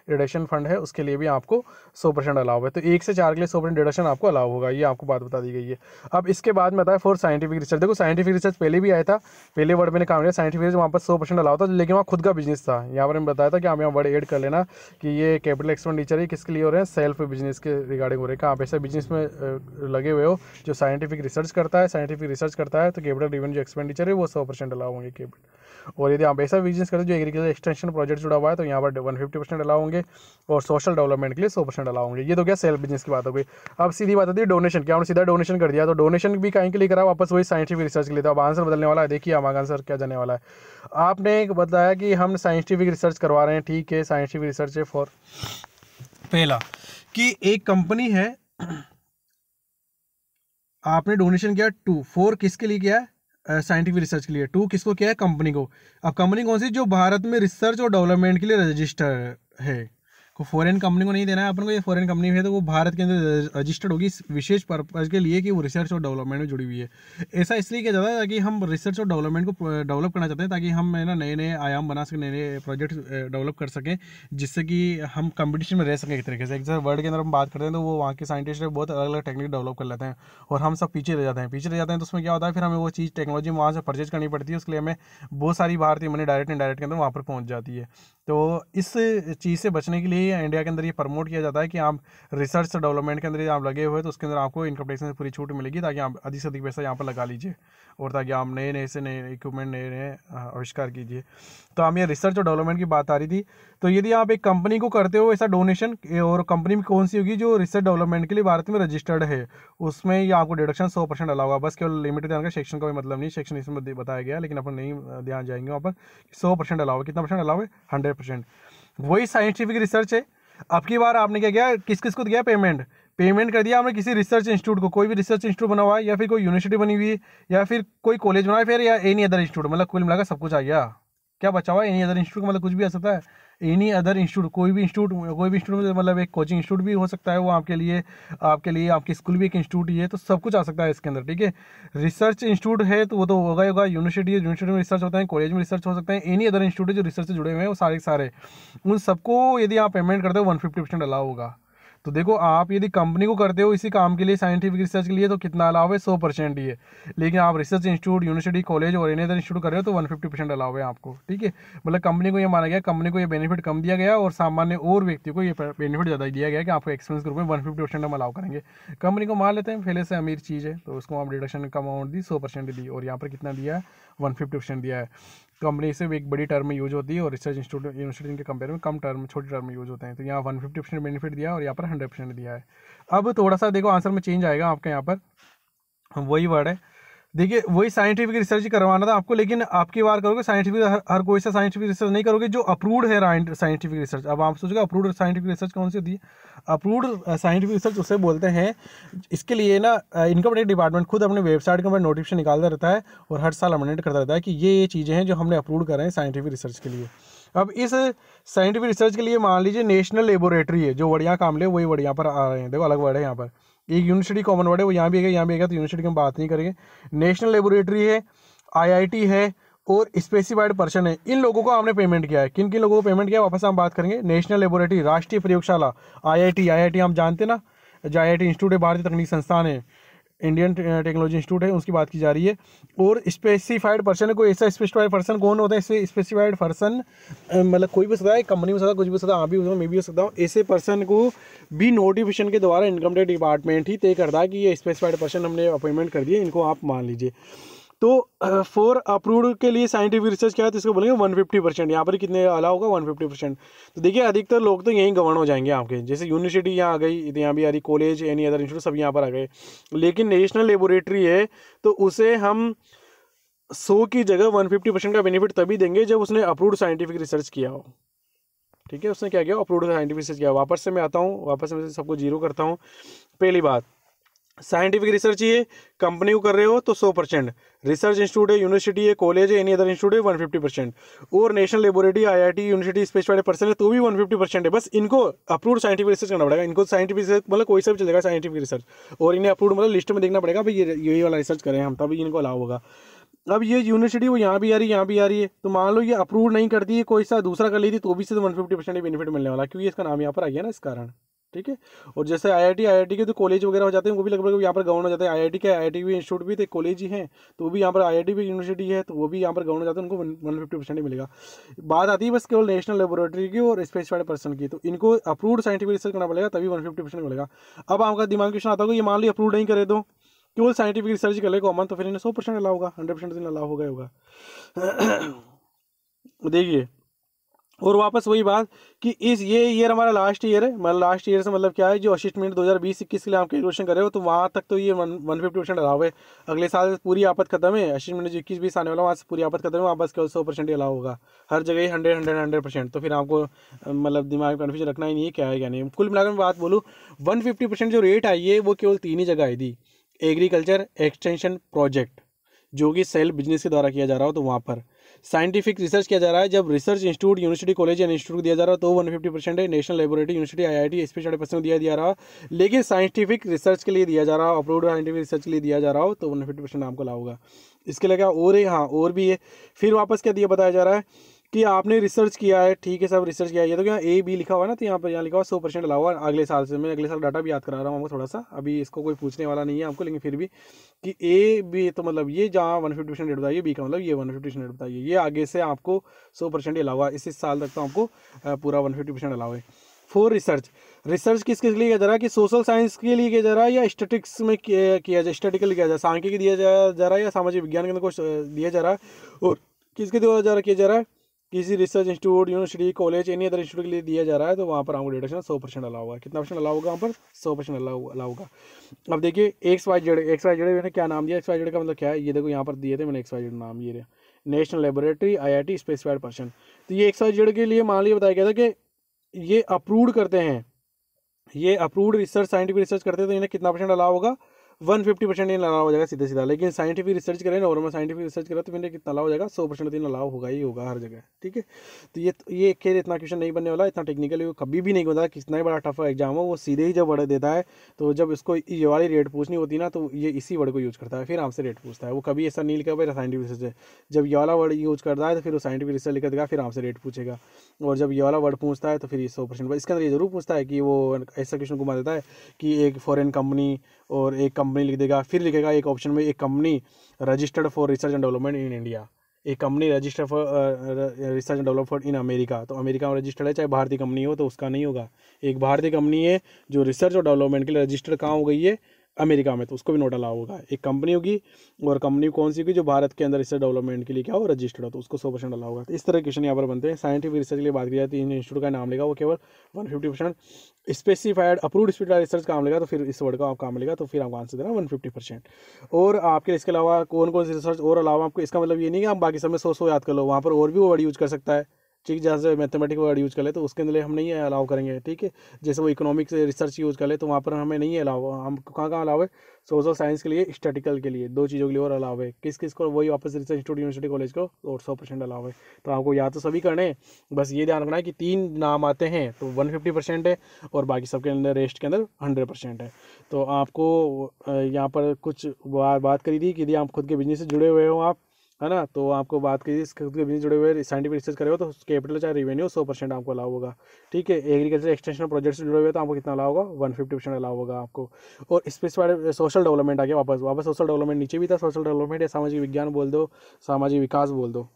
रिडक्शन फंड है, उसके लिए भी आपको 100% अलाउ है। तो 1 से 4 के लिए 100% रिडक्शन आपको अलाउ होगा, ये आपको बात बता दी गई है। अब इसके बाद में आता है फॉर साइंटिफिक रिसर्च। देखो साइंटिफिक रिसर्च पहले भी आया था, पहले वर्ड मैंने काम किया साइंटिफिक रिसर्च, वहाँ पर 100% अलाउ था, लेकिन वहाँ खुद का बिजनेस था। यहाँ पर मैंने बताया था कि आप यहाँ वर्ड ऐड कर लेना कि ये कैपिटल एक्सपेंडिचर ही किसके लिए हो रहे हैं, सेल्फ बिजनेस के रिगार्डिंग हो रहे हैं। कि आप ऐसा बिजनेस में लगे हुए हो जो साइंटिफिक रिसर्च करता है, साइंटिफिक रिसर्च करता है, तो कैपिटल इवन जो एक्सपेंडिचर है वो 100% अलाउ होंगे कैपिटल। और यदि आप ऐसा बिजनेस करते हो जो एग्रीकल्चर एक्सटेंशन प्रोजेक्ट जुड़ा हुआ है, तो यहाँ पर 150% अलाउ होंगे, और सोशल डेवलपमेंट के लिए 100% अलाउ होंगे। ये तो क्या सेल्फ बिजनेस की बात हो गई। अब सीधी बात आती है डोनेशन, क्या आपने सीधा डोनेशन कर दिया, तो डोनेशन भी कहीं के लिए करा, वापस वही साइंटिफिक रिसर्च के लिए। तो अब आंसर बदलने वाला है, देखिए हमारा आंसर क्या जाने वाला है। आपने बताया कि हम साइंटिफिक रिसर्च करवा रहे हैं, ठीक है, साइंटिफिक रिसर्च है फॉर, पहला कि एक कंपनी है, आपने डोनेशन किया 2, 4 किसके लिए किया है, साइंटिफिक रिसर्च के लिए, 2 किसको किया है, कंपनी को। अब कंपनी कौन सी, जो भारत में रिसर्च और डेवलपमेंट के लिए रजिस्टर है, को फॉरेन कंपनी को नहीं देना है अपन को, ये फॉरेन कंपनी है तो वो भारत के अंदर रजिस्टर्ड होगी इस विशेष पर्पज़ के लिए कि वो रिसर्च और डेवलपमेंट में जुड़ी हुई है। ऐसा इसलिए किया जाता है ताकि हम रिसर्च और डेवलपमेंट को डेवलप करना चाहते हैं, ताकि हम है ना नए नए आयाम बना सकें, नए नए प्रोजेक्ट डेवलप कर सकें, जिससे कि हम कंपटीशन में रह सकें एक तरीके से। एक वर्ल्ड के अंदर हम बात करते हैं तो वो वहाँ के साइंटिस्ट बहुत अलग अलग टेक्निक डेवलप कर लेते हैं, और हम सब पीछे रह जाते हैं। तो उसमें क्या होता है, फिर हमें वो चीज़ टेक्नोलॉजी वहाँ से परचेज करनी पड़ती है, उसके लिए हमें बहुत सारी भारतीय मनी डायरेक्ट इनडायरेक्ट के अंदर वहाँ पर पहुँच जाती है। तो इस चीज़ से बचने के लिए इंडिया के अंदर ये प्रमोट किया जाता है कि आप रिसर्च डेवलपमेंट के अंदर आप लगे हुए तो उसके अंदर आपको इनकम टैक्स से पूरी छूट मिलेगी, ताकि आप अधिक से अधिक पैसा यहाँ पर लगा लीजिए, और ताकि आप नए नए से नए इक्विपमेंट नए नए आविष्कार कीजिए। तो हम ये रिसर्च और डेवलपमेंट की बात आ रही थी। तो यदि आप एक कंपनी को करते हो ऐसा डोनेशन, और कंपनी में कौन सी होगी जो रिसर्च डेवलपमेंट के लिए भारत में रजिस्टर्ड है, उसमें ये आपको डिडक्शन 100% अलाउ होगा। बस केवल लिमिटेड ध्यान का, सेक्शन का कोई मतलब नहीं, सेक्शन इसमें बताया गया, लेकिन अपन नहीं ध्यान जाएंगे वहाँ पर। 100% अलाउ है, कितना परसेंट अलाउ है, 100%। वही साइंटिफिक रिसर्च है। अब की बार आपने क्या किया, किस किस को दिया पेमेंट कर दिया आपने किसी रिसर्च इंस्टीट्यूट को, कोई भी रिसर्च इंस्टीट्यूट बना हुआ है, या फिर कोई यूनिवर्सिटी बनी हुई है, या फिर कोई कॉलेज बना है, फिर या एनी अदर इंस्टीट्यूट, मतलब कुल मिलाकर सब कुछ आ गया। क्या बचा हुआ है, एनी अदर इंस्टीट्यूट मतलब कुछ भी आ सकता है, एनी अदर इंस्टीट्यूट, कोई भी इंस्टीट्यूट मतलब एक कोचिंग इंस्टीट्यूट भी हो सकता है वो आपके लिए आपकी स्कूल भी एक इंस्टीट्यूट ही है, तो सब कुछ आ सकता है इसके अंदर, ठीक है। रिसर्च इंस्टीट्यूट है तो वो तो होगा ही होगा, यूनिवर्सिटी में रिसर्च होता है, कॉलेज में रिसर्च हो सकता है, एनी अदर इंस्टीट्यूट जो रिसर्च से जुड़े हुए हैं वो सारे उन सबको यदि आप पेमेंट करते हो 150% अलाउ होगा। तो देखो, आप यदि कंपनी को करते हो इसी काम के लिए, साइंटिफिक रिसर्च के लिए, तो कितना अलाउ है, 100% ही है। लेकिन आप रिसर्च इंस्टीट्यूट, यूनिवर्सिटी, कॉलेज और एनी अदर इंस्टीट्यूट कर रहे हो तो 150% अलाउ है आपको, ठीक है। मतलब कंपनी को ये माना गया, कंपनी को ये बेनिफिट कम दिया गया और सामान्य और व्यक्ति को ये बेनिफिट ज़्यादा दिया गया कि आपको एक्सपेंस ग्रुप में 150% हम अलाउ करेंगे। कंपनी को मान लेते हैं पहले से अमीर चीज़ है तो उसको आप डिडक्शन का अमाउंट दी 100% दी, और यहाँ पर कितना दिया है, 150% दिया है। कंपनी से एक बड़ी टर्म में यूज होती है और रिसर्च इंस्टीट्यूट यूनिवर्सिटी के कंपेयर में कम टर्म, छोटी टर्म में यूज होते हैं। तो यहाँ 150% बेनिफिट दिया है और यहाँ पर 100% दिया है। अब थोड़ा सा देखो आंसर में चेंज आएगा आपके, यहाँ पर वही वर्ड है, देखिए वही साइंटिफिक रिसर्च करवाना था आपको, लेकिन आपकी बार करोगे साइंटिफिक, हर कोई सा साइंटिफिक रिसर्च नहीं करोगे जो अप्रूव्ड है साइंटिफिक रिसर्च। अब आप सोचोगे अप्रूव्ड साइंटिफिक रिसर्च कौन सी होती है? अप्रूव्ड साइंटिफिक रिसर्च उसे बोलते हैं, इसके लिए ना इनकम टैक्स डिपार्टमेंट खुद अपने वेबसाइट के ऊपर नोटिफिकेशन निकालता रहता है और हर साल अमेंड करता रहता है कि ये चीज़ें हैं जो हमने अप्रूव कर रहे हैं साइंटिफिक रिसर्च के लिए। अब इस साइंटिफिक रिसर्च के लिए मान लीजिए नेशनल लेबोरेटरी है, जो वर्ड यहाँ काम ले वही वर्ड यहाँ पर आ रहे हैं, देखो अलग वर्ड है यहाँ पर, एक यूनिवर्सिटी कॉमन वर्ड है वो यहाँ भी है, यहाँ भी है, तो यूनिवर्सिटी की हम बात नहीं करेंगे। नेशनल लेबोरेटरी है, आईआईटी है और स्पेसिफाइड पर्सन है, इन लोगों को आपने पेमेंट किया है। किन किन लोगों को पेमेंट किया है वापस हम बात करेंगे। नेशनल लेबोरेटरी, राष्ट्रीय प्रयोगशाला, आईआईटी हम जानते ना, जो आईआईटी इंस्टीट्यूट है, भारतीय तकनीकी संस्थान है, इंडियन टेक्नोलॉजी इंस्टीट्यूट है, उसकी बात की जा रही है। और स्पेसिफाइड पर्सन है, कोई ऐसा स्पेसिफाइड पर्सन कौन होता है? स्पेसिफाइड पर्सन मतलब कोई भी सकता है, कंपनी हो सकता है, कुछ भी हो सकता है, आप भी हो सकता हूँ, मैं भी हो सकता हूँ। ऐसे पर्सन को भी नोटिफिकेशन के द्वारा इनकम टैक्स डिपार्टमेंट ही तय करता है कि ये स्पेसिफाइड पर्सन हमने अपॉइंटमेंट कर दिए, इनको आप मान लीजिए। तो फॉर अप्रूव्ड के लिए साइंटिफिक रिसर्च क्या है तो इसको बोलेंगे 150%। यहाँ पर कितने अलाउ होगा? 150%। तो देखिए अधिकतर लोग तो यहीं गवर्न हो जाएंगे आपके, जैसे यूनिवर्सिटी यहाँ आ गई, यहाँ भी आ रही, कॉलेज, एनी अदर इंस्टीट्यूट सब यहाँ पर आ गए। लेकिन नेशनल लेबोरेटरी है तो उसे हम 100 की जगह 150% का बेनिफिट तभी देंगे जब उसने अप्रूव्ड साइंटिफिक रिसर्च किया हो, ठीक है। उसने क्या किया? अप्रूव्ड साइंटिफिक रिसर्च किया। वापस से मैं आता हूँ, वापस से मैं सबको जीरो करता हूँ। पहली बात, साइंटिफिक रिसर्च ये कंपनी को कर रहे हो तो 100%, रिसर्च इंस्टीट्यूट है, यूनिवर्सिटी है, कॉलेज है, एनी अदर इंस्टीट्यूट है 150%, और national laboratory, IIT, university specified person है तो भी 150% है। बस इनको अप्रूव्ड साइंटिफिक रिसर्च करना पड़ेगा। इनको साइंटिफिक रिसर्च मतलब कोई सा भी चलेगा साइंटिफिक रिसर्च, और इन्हें अप्रूव्ड मतलब लिस्ट में देखना पड़ेगा भाई ये वाला रिसर्च करें हम, तभी इनको अलाउ होगा। अब ये यूनिवर्सिटी वो यहाँ भी आ रही है, यहाँ भी आ रही है, तो मान लो ये अप्रूव नहीं करती है, कोई सा दूसरा कर ली थी तो भी से 150% बेनिफिट मिलने वाला, क्योंकि इसका नाम यहाँ पर आ गया ना इस कारण, ठीक है। और जैसे आईआईटी के तो कॉलेज वगैरह हो जाते हैं, वो भी लगभग यहाँ पर गवर्न हो जाते हैं। आईआईटी भी इंस्टीट्यूट भी थे, कॉलेज ही हैं, तो वो भी यहाँ पर आईआईटी भी यूनिवर्सिटी है तो वो भी यहाँ पर गवर्न हो जाते हैं, उनको 150% ही मिलेगा। बात आती है बस केवल नेशनल लेबोरेटरी की और स्पेसिफाइड पर्सन की, तो इनको अप्रूव्ड साइंटिफिक रिसर्च करना पड़ेगा तभी 150% मिलेगा। अब आपका दिमाग क्वेश्चन आता होगा, ये मान ली अप्रूव नहीं करे तो केवल साइंटिफिक रिसर्च कर ले कॉमन, तो फिर इन्हें 100% अलाउ होगा, 100% अलाउ हो गया होगा। देखिए, और वापस वही बात कि इस ये ईयर हमारा लास्ट ईयर है, मतलब लास्ट ईयर से मतलब क्या है, जो असिस्टमेंट 2020-21 के लिए आप कैलकुलेशन कर रहे हो तो वहाँ तक तो ये 150% अलाउ है। अगले साल पूरी आफत खत्म है, असिस्टमेंट जो 21-20 आने वाला वहाँ से पूरी आफत खत्म है, वहाँ बस केवल 100% ही अलाउ होगा। हर जगह 100%। तो फिर आपको मतलब दिमाग में कन्फ्यूजन रखना ही नहीं है क्या है क्या नहीं। कुल मिलाकर मैं बात बोलूँ, 150% जो रेट आई है वो केवल 3 ही जगह आई थी, एग्रीकल्चर एक्सटेंशन प्रोजेक्ट जो कि सेल्फ बिजनेस के द्वारा किया जा रहा हो तो वहाँ पर, साइंटिफिक रिसर्च किया जा रहा है जब रिसर्च इंस्टीट्यूट, यूनिवर्सिटी, कॉलेज या इंस्टीट्यूट को दिया जा रहा है तो 150% है। National laboratory, university, IIT special person दिया रहा, लेकिन साइंटिफिक रिसर्च के लिए दिया जा रहा हो, अप्रूव्ड साइंटिफिक रिसर्च के लिए दिया जा रहा हो तो 150% आपको लाभ होगा। इसके लिए क्या और है? हाँ और भी है। फिर वापस क्या दिया बताया जा रहा है कि आपने रिसर्च किया है, ठीक है, सब रिसर्च किया है, ये तो क्या A B लिखा हुआ है ना, तो यहाँ पर लिखा हुआ 100% अलाउ हुआ अगले साल से। मैं अगले साल डाटा भी याद करा रहा हूँ आपको थोड़ा सा, अभी इसको कोई पूछने वाला नहीं है आपको, लेकिन फिर भी कि A B तो मतलब ये जहाँ 150% रेट बताइए, B का मतलब ये 150% रेट बताइए, ये आगे से आपको 100% अलाउ है। इस साल तक तो आपको पूरा 150% अलाउ है। फॉर रिसर्च किसके लिए किया जा रहा है? कि सोशल साइंस के लिए किया जा रहा है या स्टैटिक्स में किया जाए, स्टैटिकल किया जाए, सांख्यिकी दिया जा रहा है या सामाजिक विज्ञान के अंदर कुछ दिया जा रहा है, और किसके द्वारा किया जा रहा है? किसी research institute, university, college, any other institute के लिए दिया जा रहा है तो वहाँ पर आपको डिडक्शन 100% अलाउ होगा। कितना % अलाउ होगा वहाँ पर? 100% अलाउ होगा। अब देखिए XYZ मैंने क्या नाम दिया, XYZ का मतलब क्या है, ये देखो यहाँ पर दिए थे मैंने XYZ नाम, ये रहा national laboratory, IIT specified person. तो ये XYZ के लिए मान लिया बताया गया था कि ये अप्रूव्ड करते हैं, ये अप्रूव्ड रिसर्च, साइंटिफिक रिसर्च करते हैं तो इन्हें कितना % अलाउ होगा? 150% इन अलाउ हो जाएगा सीधा सीधा। लेकिन साइंटिफिक रिसर्च करें, नॉर्मल साइंटिफिक रिसर्च करें तो फिर कितना अलाउ हो जाएगा, 100% तो इन अलाउ होगा ही होगा हर जगह, ठीक है। तो ये खेल इतना क्वेश्चन नहीं बनने वाला, इतना टेक्निकली कभी भी नहीं होता, कितना ही बड़ा टफ एग्जाम हो वो सीधे ही जब वर्ड देता है तो जब इसको ये वाली रेट पूछनी होती है ना तो ये इसी वर्ड को यूज करता है, फिर आपसे रेट पूछता है। वो कभी ऐसा नहीं लिखा भाई साइंटिफिक रिसर्च है, जब ये वाला वर्ड यूज करता है तो फिर वो साइंटिफिक रिसर्च लिख देगा, फिर आपसे रेट पूछेगा। और जब ये वाला वर्ड पूछता है तो फिर ये 100%, इसके अंदर ये जरूर पूछता है कि वो ऐसा क्वेश्चन घुमा देता है कि एक फॉरेन कंपनी और एक कंपनी लिख देगा, फिर लिखेगा एक ऑप्शन में एक company registered for research and development in India, एक company registered for research and development in America, तो अमेरिका में रजिस्टर्ड है, चाहे भारतीय कंपनी हो तो उसका नहीं होगा। एक भारतीय कंपनी है जो रिसर्च और डेवलपमेंट के लिए रजिस्टर्ड कहाँ हो गई है, अमेरिका में, तो उसको भी नोट अलाउ होगा। एक कंपनी होगी और कंपनी कौन सी होगी, जो भारत के अंदर रिसर्च डेवलपमेंट के लिए क्या हो रजिस्टर्ड हो, तो उसको 100% अलाउ होगा। तो इस तरह के क्वेश्चन यहाँ पर बनते हैं। साइंटिफिक रिसर्च के लिए बात की जाती है, इंस्टीट्यूट का नाम लेगा वो केवल 150%, स्पेसिफाइड अप्रूव्ड इंस्टीट्यूट रिसर्च काम लेगा तो फिर इस वर्ड का आप काम लेगा तो फिर आपको आंसर देना 150%। और आपके इसके अलावा कौन कौन सी रिसर्च और अलावा आपको, इसका मतलब ये नहीं कि आप बाकी सब में 100 याद कर लो, वहाँ पर और भी वो वर्ड यूज कर सकता है, ठीक, जहाँ से मैथमेटिक वर्ड यूज़ कर ले तो उसके अंदर हम नहीं अलाउ करेंगे, ठीक है। जैसे वो इकोनॉमिक्स रिसर्च यूज़ कर ले तो वहाँ पर हमें नहीं अलाउ, हम कहाँ कहाँ अलाउ है, सोशल साइंस के लिए, स्टैटिकल के लिए, 2 चीज़ों के लिए और अलाउ है। किस किस को, वही वापस रिसर्च इंस्टीट्यूट यूनिवर्सिटी कॉलेज को और 100% अलाउ है। तो आपको या तो सभी करने हैं, बस ये ध्यान रखना है कि 3 नाम आते हैं तो 150% है और बाकी सबके अंदर रेस्ट के अंदर 100% है। तो आपको यहाँ पर कुछ बात करी थी कि यदि आप खुद के बिजनेस से जुड़े हुए हो आप, है ना, तो आपको बात की खुद के बिजनेस जुड़े हुए साइंटिफिक रिसर्च करे हो तो कैपिटल चाहे रिवेन्यू 100% आपको अलाउ होगा, ठीक है। एग्रीकल्चर एक्सटेंशन प्रोजेक्ट से जुड़े हुए तो आपको कितना अलाउ होगा, 150% अलाउ होगा आपको। और स्पेसिफाइड सोशल डेवलपमेंट आ गया, वापस सोशल डेवलपमेंट नीचे भी था, सोशल डेवलपमेंट या सामाजिक विज्ञान बोल दो, सामाजिक विकास बोल दो,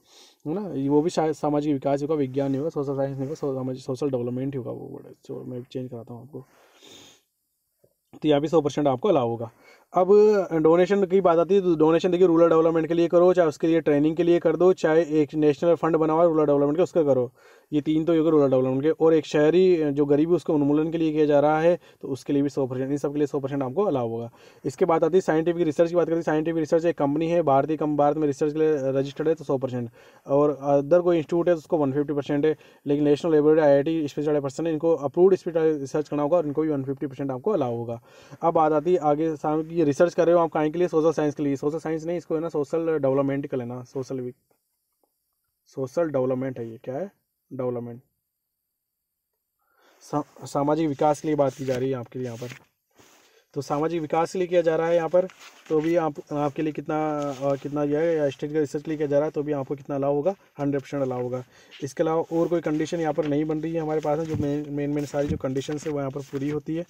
है ना, वो भी शायद सामाजिक विकास होगा, विज्ञान नहीं होगा, सोशल साइंस नहीं होगा, सोशल डेवलपमेंट ही होगा वो वर्ड, मैं चेंज कराता हूँ आपको। तो यहाँ भी 100% आपको अलाउ होगा। अब डोनेशन की बात आती है तो डोनेशन देखिए रूरल डेवलपमेंट के लिए करो, चाहे उसके लिए ट्रेनिंग के लिए कर दो, चाहे एक नेशनल फंड बना हुआ है रूरल डेवलपमेंट का उसका करो, ये 3 तो होगा रूरल डेवलपमेंट के। और एक शहरी जो गरीबी उसको उन्मूलन के लिए किया जा रहा है तो उसके लिए भी 100%, इन सब के लिए 100% आपको अलाउ होगा। इसके बाद आती है साइंटिफिक रिसर्च की बात करते हैं। साइंटिफिक रिसर्च एक कंपनी है भारत में रिसर्च के लिए रजिस्टर्ड है तो 100%, और अदर कोई इंस्टीट्यूट है तो उसको 150% है। लेकिन national laboratory IIT special person है, इनको अप्रूव्ड रिसर्च करना होगा और इनको भी 150% आपको अलाउ होगा। अब बात आती है आगे सामने की, रिसर्च कर रहे हो आप कहीं के लिए, सोशल साइंस के लिए, सोशल साइंस नहीं, इसको है ना सोशल डेवलपमेंट का लेना, सोशल डेवलपमेंट है, ये क्या है, डेवलपमेंट, सामाजिक विकास के लिए बात की जा रही है आपके लिए यहाँ पर। तो सामाजिक विकास के लिए किया जा रहा है यहाँ पर, तो भी आपके लिए कितना यह है, या स्टेट का रिसर्च के लिए किया जा रहा है तो भी आपको कितना अलाउ होगा, 100% अलाउ होगा। इसके अलावा और कोई कंडीशन यहाँ पर नहीं बन रही है हमारे पास, जो मेन सारी जो कंडीशन है वो यहाँ पर पूरी होती है।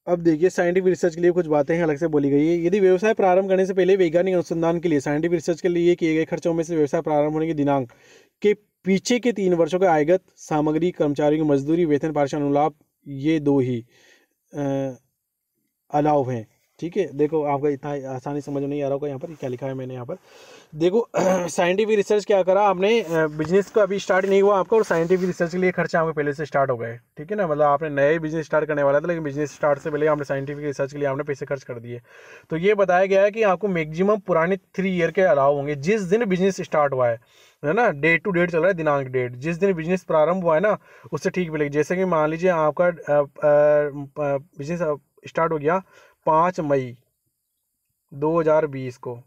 अब देखिए साइंटिफिक रिसर्च के लिए कुछ बातें हैं अलग से बोली गई है। यदि व्यवसाय प्रारंभ करने से पहले वैज्ञानिक अनुसंधान के लिए साइंटिफिक रिसर्च के लिए किए गए खर्चों में से व्यवसाय प्रारंभ होने के दिनांक के पीछे के 3 वर्षों का आयगत सामग्री, कर्मचारियों की मजदूरी, वेतन, पारिश्रमिक अनुलाभ, ये 2 ही अलाउ हैं, ठीक है। देखो आपका इतना आसानी समझ में नहीं आ रहा होगा यहाँ पर क्या लिखा है मैंने यहाँ पर, देखो साइंटिफिक रिसर्च क्या करा आपने, बिजनेस का अभी स्टार्ट नहीं हुआ आपका और साइंटिफिक रिसर्च के लिए खर्चा आपके पहले से स्टार्ट हो गए, ठीक है ना, मतलब आपने नए बिजनेस स्टार्ट करने वाला था लेकिन बिजनेस स्टार्ट से पहले आपने साइंटिफिक रिसर्च के लिए आपने पैसे खर्च कर दिए। तो ये बताया गया है कि आपको मैक्सिमम पुराने 3 ईयर के अलाउ होंगे, जिस दिन बिजनेस स्टार्ट हुआ है ना, डेट टू डेट चल रहा है, दिनांक डेट, जिस दिन बिजनेस प्रारंभ हुआ है ना उससे ठीक मिलेगी। जैसे कि मान लीजिए आपका बिजनेस स्टार्ट हो गया 5 मई 2020 को,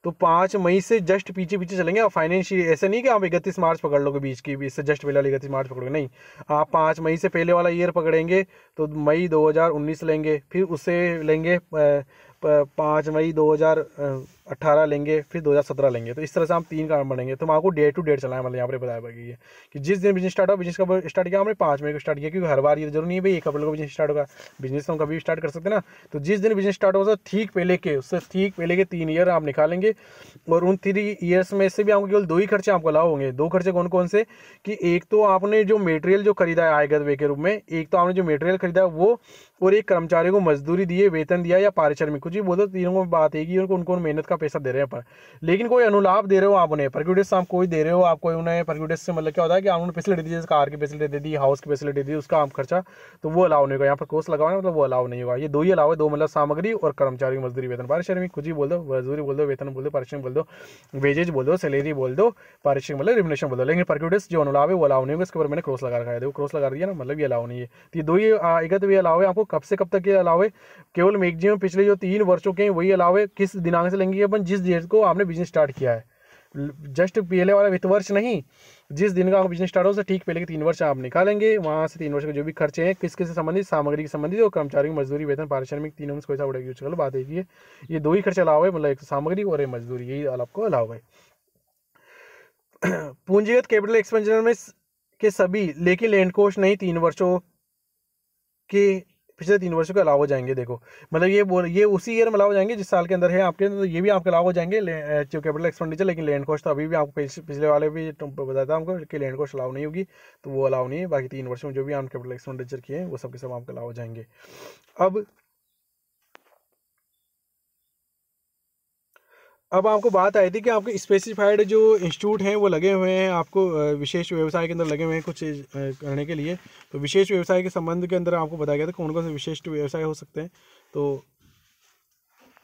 तो 5 मई से जस्ट पीछे पीछे चलेंगे आप फाइनेंशियल, ऐसे नहीं कि आप 31 मार्च पकड़ लोगे बीच की, इससे जस्ट पहले 31 मार्च पकड़ोगे, नहीं, आप 5 मई से पहले वाला ईयर पकड़ेंगे तो मई 2019 लेंगे, फिर उससे लेंगे 5 मई 2018 लेंगे, फिर 2017 लेंगे, तो इस तरह से हम 3 काम बढ़ेंगे। तो आपको डे टू डेट चलना है, मतलब यहाँ पर बताया गया है कि जिस दिन बिजनेस स्टार्ट हो, बिजनेस कब स्टार्ट किया हमने 5 मई को स्टार्ट किया, क्योंकि हर बार ये जरूरी नहीं है भाई 1 अप्रैल को बिजनेस स्टार्ट होगा, बिजनेस तो हम कभी भी स्टार्ट कर सकते हैं ना। तो जिस दिन बिजनेस स्टार्ट होगा ठीक पहले के, उससे ठीक पहले के 3 ईयर आप निकालेंगे और उन 3 ईयर्स में से भी आपको केवल 2 ही खर्चे आपको अलाउ होंगे। 2 खर्चे कौन कौन से, कि एक तो आपने जो मटेरियल जो खरीदा है आयगत व्यय के रूप में, एक तो आपने जो मटेरियल खरीदा है वो, और एक कर्मचारियों को मजदूरी दिए, वेतन दिया या पारिश्रमिक, कुछ भी बोलो, तीनों में बात है कि उनको मेहनत का पैसा दे रहे हैं पर, लेकिन कोई अनुलाभ दे रहे हो आप उन्हें, परक्यूडिस आप कोई दे रहे हो, आप कोई उन्हें परक्यूडिस से मतलब क्या होता है कि आप उन्हें फैसिलिटी दी, जैसे कार की फैसिलिटी दे दी, हाउस की फैसिलिटी दी, उसका आप खर्चा, तो वो अलाउ नहीं होगा। यहाँ पर क्रॉस लगाओ मतलब वो अलाउ नहीं होगा। ये दो ही अलाउ है, दो मतलब सामग्री और कर्मचारी मजदूरी वेतन। पारिश्रमिक कुछ ही बोल दो, मजदूरी बोल दो, वेतन बोल दो, पारिश्रमिक बोल दो, वेजेज बोल दो, सैलरी बोल दो, पारिश्रमिक मतलब रिम्युनरेशन बोल दो। लेकिन परक्यूडिस जो अनुलाभ है वो अलाउ नहीं होगा। इसके ऊपर मैंने क्रॉस लगा रखा है, देखो क्रॉस लगा दिया ना, मतलब ये अलाउ नहीं है। तो ये दो ही एकत्र भी अलाउ है आपको। कब से कब तक ये अलाउ है? केवल मैक्सिमम पिछले जो 3 वर्षों के वही अलाउ है। किस दिनांक से लेंगे? अपन जिस डेट को आपने बिजनेस स्टार्ट किया है, जस्ट पहले वाला वित्त वर्ष नहीं, जिस दिन का आपका बिजनेस स्टार्ट हो उससे ठीक पहले के 3 वर्ष आप निकालेंगे। वहाँ से 3 वर्ष के जो भी खर्चे हैं किसके से संबंधित, सामग्री के संबंधित और कर्मचारी की मजदूरी वेतन पारिश्रमिक, तीनों में से कोई सा उड़ेगी। चलो बात एक ही है, ये दो ही खर्चे अलाव है, मतलब एक सामग्री और एक मजदूरी, यही आपको अलाव है। पूंजीगत कैपिटल एक्सपेंडिचर में के सभी, लेकिन लैंड कोस्ट नहीं, 3 वर्षों के पिछले 3 वर्षों के अलाव हो जाएंगे। देखो मतलब ये उसी ईयर में अलाव हो जाएंगे जिस साल के अंदर है आपके, तो ये भी आपके अलाव हो जाएंगे जो कैपिटल एक्सपेंडिचर। लेकिन लैंड कॉस्ट तो अभी भी आपको पिछले वाले भी बताया था हमको कि लैंड कॉस्ट अलाव नहीं होगी, तो वो अलाव नहीं है। बाकी 3 वर्षों में जो भी आप कैपिटल एक्सपेंडिचर किए हैं वो सब के सब आपके अलाव हो जाएंगे। अब आपको बात आई थी कि आपके स्पेसिफाइड जो इंस्टीट्यूट हैं वो लगे हुए हैं आपको विशेष व्यवसाय के अंदर लगे हुए हैं कुछ करने के लिए। तो विशेष व्यवसाय के संबंध के अंदर आपको बताया गया था कौन कौन से विशिष्ट व्यवसाय हो सकते हैं। तो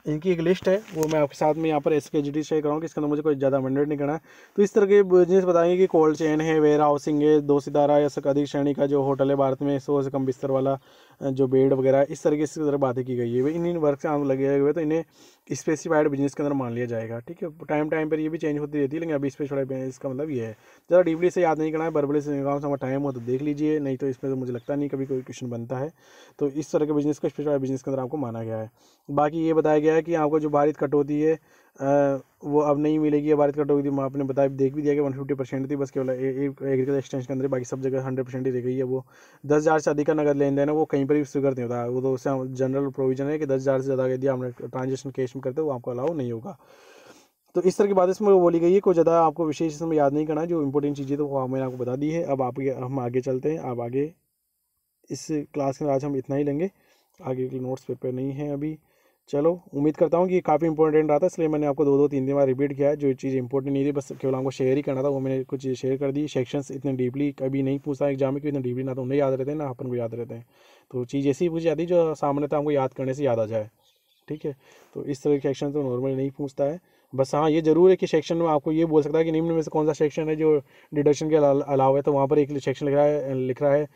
इनकी एक लिस्ट है, वो मैं आपके साथ में यहाँ पर SKGT शेयर कराऊँ कि इसके अंदर मुझे कोई ज़्यादा अमेंडमेंट नहीं करना है। तो इस तरह के बिजनेस बताएंगे कि कोल्ड चेन है, वेयर हाउसिंग है, 2 सितारा या से अधिक श्रेणी का जो होटल है भारत में, 100 से कम बिस्तर वाला जो बेड वगैरह, इस तरीके से तरह बातें की गई है। इन वर्क से आप लगे हुए तो इन्हें स्पेसिफाइड बिजनेस के अंदर मान लिया जाएगा। ठीक है, टाइम टाइम पर ये भी चेंज होती रहती है, लेकिन अभी स्पेसिफाइड बिजनेस का मतलब ये है। ज़्यादा डीपली से याद नहीं करना है, बरबड़े से निकाल से टाइम हो तो देख लीजिए, नहीं तो इसमें तो मुझे लगता नहीं कभी कोई क्वेश्चन बनता है। तो इस तरह के बिजनेस को स्पेसिफाइड बिजनेस के अंदर आपको माना गया है। बाकी ये बताया गया है कि आपको जो भारित कटौती है वो अब नहीं मिलेगी। भारित कटौती आपने बताया, देख भी दिया कि 150% थी, बस केवल एग्रीकल्चर एक्सटेंशन के अंदर, बाकी सब जगह 100% ही रह गई है। वो 10,000 से अधिक का नगद लेन देन है वो कहीं पर भी स्वीकृत नहीं होता, वो तो उससे जनरल प्रोविजन है कि 10,000 से ज़्यादा यदि आपने ट्रांजेक्शन कैश में करते हो वो आपको अलाउ नहीं होगा। तो इस तरह की बात इसमें बोली गई है, कोई ज़्यादा आपको विशेष इसमें याद नहीं करना है। जो इंपॉर्टेंट चीज़ें तो वो मैंने आपको बता दी है। अब हम आगे चलते हैं। अब आगे इस क्लास में आज हम इतना ही लेंगे, आगे के नोट्स पेपर नहीं है अभी। चलो, उम्मीद करता हूँ कि काफ़ी इंपॉर्टेंट रहा था, इसलिए मैंने आपको 2-2 3-3 बार रिपीट किया है। जो चीज़ इंपॉर्टेंट नहीं थी बस केवल हमको शेयर ही करना था, वो मैंने कुछ चीज़ शेयर कर दी। सेक्शंस इतने डीपली कभी नहीं पूछता एग्जाम में, क्योंकि इतने डीपली ना तो उन्हें याद रहते हैं ना अपन को याद रहते हैं। तो चीज़ ऐसी ही पूछी जाती है जो सामने था हमको याद करने से याद आ जाए। ठीक है, तो इस तरह के सेक्शन तो नॉर्मली नहीं पूछता है। बस हाँ, ये जरूर है कि सेक्शन में आपको ये बोल सकता है कि निम्न में से कौन सा सेक्शन है जो डिडक्शन के अलावा है। तो वहाँ पर एक सेक्शन लिख रहा है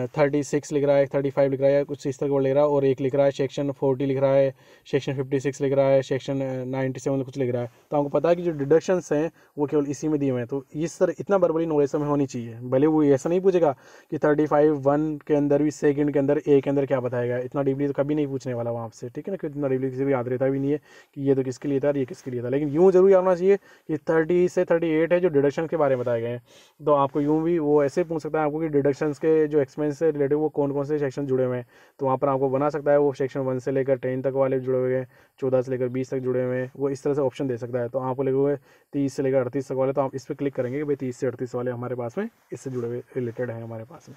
36 लिख रहा है, 35 लिख रहा है, कुछ इस तरह का लिख रहा है, और एक लिख रहा है सेक्शन 40 लिख रहा है, सेक्शन 56 लिख रहा है, सेक्शन 97 कुछ लिख रहा है। तो आपको पता है कि जो डिडक्शंस हैं वो केवल इसी में दिए हुए हैं। तो इस तरह इतना बर्बरी नॉलेज हमें होनी चाहिए। भले वो ऐसा नहीं पूछेगा कि 35(1) के अंदर भी, सेकंड के अंदर, ए के अंदर क्या बताएगा, इतना डीपली तो कभी नहीं पूछने वाला वहाँ से। ठीक है ना, कि इतना डीपली किसी भी याद रहता भी नहीं है कि ये तो किसके लिए था और ये किसके लिए था। लेकिन यूँ जरूर याद होना चाहिए कि 30 से 38 है जो डिडक्शन के बारे में बताए गए हैं। तो आपको यूँ भी वो ऐसे पूछ सकता है आपको कि डिडक्शंस के जो एक्सपेंस से रिलेटेड वो कौन कौन से सेक्शन जुड़े हुए हैं। तो वहाँ पर आपको बना सकता है वो सेक्शन 1 से लेकर 10 तक वाले जुड़े हुए हैं, 14 से लेकर 20 तक जुड़े हुए हैं, वो इस तरह से ऑप्शन दे सकता है। तो आपको लगे हुए 30 से लेकर 38 तक वाले, तो आप इस पर क्लिक करेंगे कि भाई 30 से 38 वाले हमारे पास में इससे जुड़े हुए रिलेटेड हैं हमारे पास में।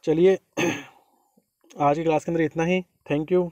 चलिए, आज की क्लास के अंदर इतना ही। Thank you.